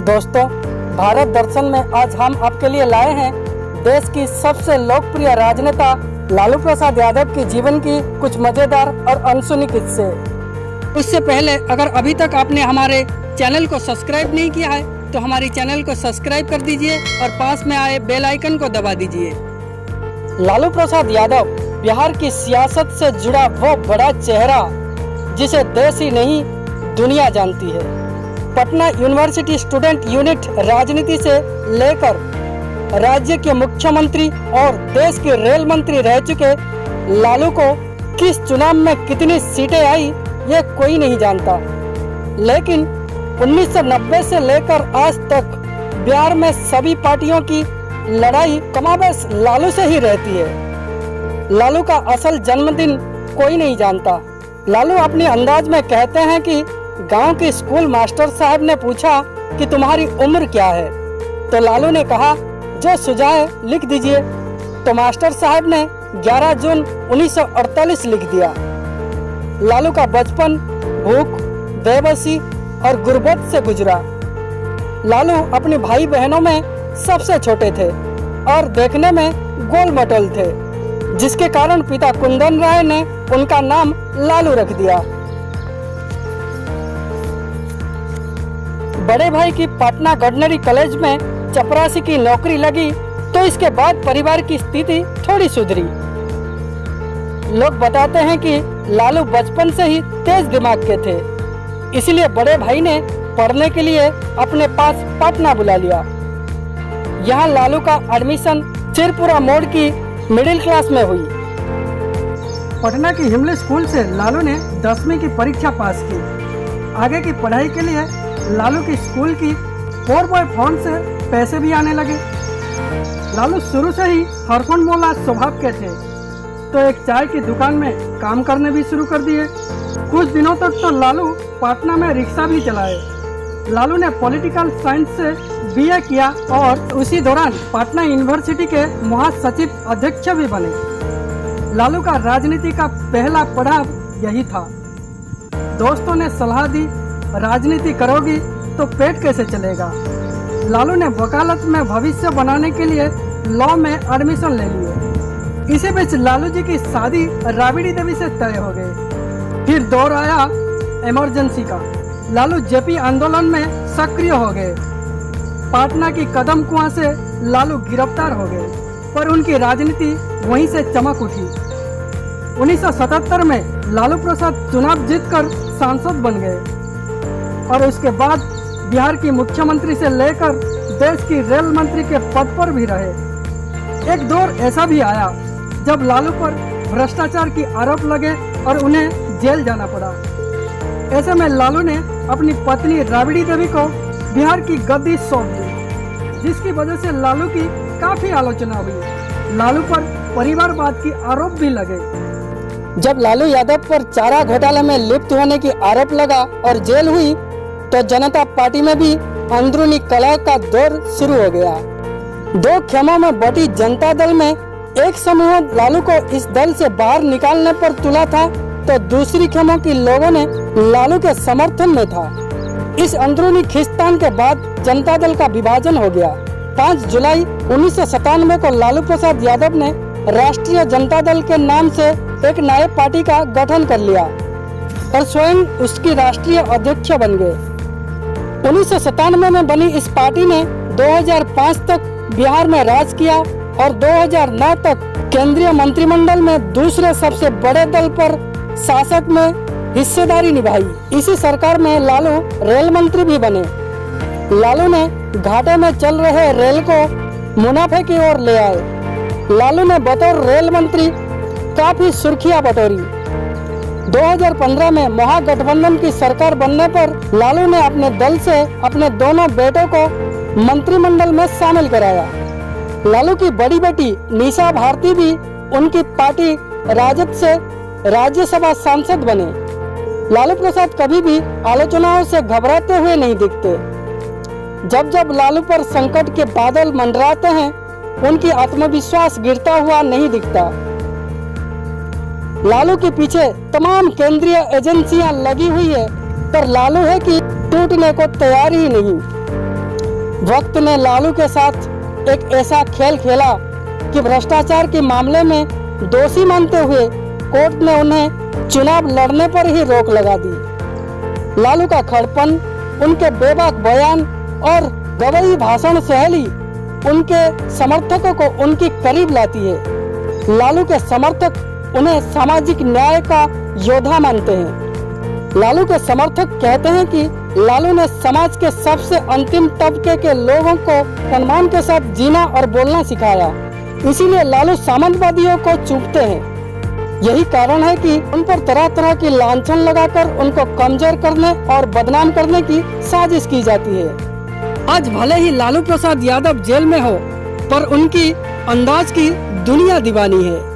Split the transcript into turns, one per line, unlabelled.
दोस्तों, भारत दर्शन में आज हम आपके लिए लाए हैं देश की सबसे लोकप्रिय राजनेता लालू प्रसाद यादव के जीवन की कुछ मजेदार और अनसुनी किस्से। उससे पहले अगर अभी तक आपने हमारे चैनल को सब्सक्राइब नहीं किया है तो हमारे चैनल को सब्सक्राइब कर दीजिए और पास में आए बेल आइकन को दबा दीजिए। लालू प्रसाद यादव बिहार की सियासत से जुड़ा वो बड़ा चेहरा जिसे देश ही नहीं दुनिया जानती है। पटना यूनिवर्सिटी स्टूडेंट यूनिट राजनीति से लेकर राज्य के मुख्यमंत्री और देश के रेल मंत्री रह चुके लालू को किस चुनाव में कितनी सीटें आई ये कोई नहीं जानता, लेकिन 1990 से लेकर आज तक बिहार में सभी पार्टियों की लड़ाई कमाबेश लालू से ही रहती है। लालू का असल जन्मदिन कोई नहीं जानता। लालू अपने अंदाज में कहते हैं कि गांव के स्कूल मास्टर साहब ने पूछा कि तुम्हारी उम्र क्या है, तो लालू ने कहा जो सुझाए लिख दीजिए। तो मास्टर साहब ने 11 जून 1948 लिख दिया। लालू का बचपन भूख, बेबसी और गुर्बत से गुजरा। लालू अपने भाई बहनों में सबसे छोटे थे और देखने में गोल मटोल थे, जिसके कारण पिता कुंदन राय ने उनका नाम लालू रख दिया। बड़े भाई की पटना गवर्नरी कॉलेज में चपरासी की नौकरी लगी तो इसके बाद परिवार की स्थिति थोड़ी सुधरी। लोग बताते हैं कि लालू बचपन से ही तेज दिमाग के थे, इसलिए बड़े भाई ने पढ़ने के लिए अपने पास पटना बुला लिया। यहाँ लालू का एडमिशन चिरपुरा मोड़ की मिडिल क्लास में हुई। पटना की हिमले स्कूल से लालू ने 10वीं की परीक्षा पास की। आगे की पढ़ाई के लिए लालू की स्कूल की 4x4 से पैसे भी आने लगे। लालू शुरू से ही हरफन बोला स्वभाव के थे, तो एक चाय की दुकान में काम करने भी शुरू कर दिए। कुछ दिनों तक तो लालू पटना में रिक्शा भी चलाए। लालू ने पॉलिटिकल साइंस से बीए किया और उसी दौरान पटना यूनिवर्सिटी के महासचिव अध्यक्ष भी बने। लालू का राजनीति का पहला पड़ाव यही था। दोस्तों ने सलाह दी, राजनीति करोगी तो पेट कैसे चलेगा। लालू ने वकालत में भविष्य बनाने के लिए लॉ में एडमिशन ले लिए। इसी बीच लालू जी की शादी राबड़ी देवी से तय हो गई। फिर दौर आया इमरजेंसी का। लालू जेपी आंदोलन में सक्रिय हो गए। पटना की कदम कुआं से लालू गिरफ्तार हो गए, पर उनकी राजनीति वहीं से चमक उठी। 1977 में लालू प्रसाद चुनाव जीतकर सांसद बन गए और उसके बाद बिहार की मुख्यमंत्री से लेकर देश की रेल मंत्री के पद पर भी रहे। एक दौर ऐसा भी आया जब लालू पर भ्रष्टाचार की आरोप लगे और उन्हें जेल जाना पड़ा। ऐसे में लालू ने अपनी पत्नी राबड़ी देवी को बिहार की गद्दी सौंप दी, जिसकी वजह से लालू की काफी आलोचना हुई। लालू पर परिवारवाद की आरोप भी लगे। जब लालू यादव पर चारा घोटाले में लिप्त होने की आरोप लगा और जेल हुई तो जनता पार्टी में भी अंदरूनी कलह का दौर शुरू हो गया। दो खेमों में बटी जनता दल में एक समूह लालू को इस दल से बाहर निकालने पर तुला था, तो दूसरी खेमों के लोगों ने लालू के समर्थन में था। इस अंदरूनी खींचतान के बाद जनता दल का विभाजन हो गया। 5 जुलाई 1997 को लालू प्रसाद यादव ने राष्ट्रीय जनता दल के नाम से एक नए पार्टी का गठन कर लिया और स्वयं उसकी राष्ट्रीय अध्यक्ष बन गए। 1997 में बनी इस पार्टी ने 2005 तक बिहार में राज किया और 2009 तक केंद्रीय मंत्रिमंडल में दूसरे सबसे बड़े दल पर शासक में हिस्सेदारी निभाई। इसी सरकार में लालू रेल मंत्री भी बने। लालू ने घाटे में चल रहे रेल को मुनाफे की ओर ले आए। लालू ने बतौर रेल मंत्री काफी सुर्खियां बटोरी। 2015 में महागठबंधन की सरकार बनने पर लालू ने अपने दल से अपने दोनों बेटों को मंत्रिमंडल में शामिल कराया। लालू की बड़ी बेटी निशा भारती भी उनकी पार्टी राजद से राज्यसभा सांसद बने। लालू प्रसाद कभी भी आलोचनाओं से घबराते हुए नहीं दिखते। जब जब लालू पर संकट के बादल मंडराते हैं, उनकी आत्मविश्वास गिरता हुआ नहीं दिखता। लालू के पीछे तमाम केंद्रीय एजेंसियां लगी हुई है, पर लालू है कि टूटने को तैयार ही नहीं। वक्त ने लालू के साथ एक ऐसा खेल खेला कि भ्रष्टाचार के मामले में दोषी मानते हुए कोर्ट ने उन्हें चुनाव लड़ने पर ही रोक लगा दी। लालू का खड़पन, उनके बेबाक बयान और गवई भाषण शैली उनके समर्थकों को उनके करीब लाती है। लालू के समर्थक उन्हें सामाजिक न्याय का योद्धा मानते हैं। लालू के समर्थक कहते हैं कि लालू ने समाज के सबसे अंतिम तबके के लोगों को सम्मान के साथ जीना और बोलना सिखाया, इसीलिए लालू सामंतवादियों को चूमते हैं। यही कारण है कि उन पर तरह तरह की लांछन लगाकर उनको कमजोर करने और बदनाम करने की साजिश की जाती है। आज भले ही लालू प्रसाद यादव जेल में हो, पर उनकी अंदाज की दुनिया दीवानी है।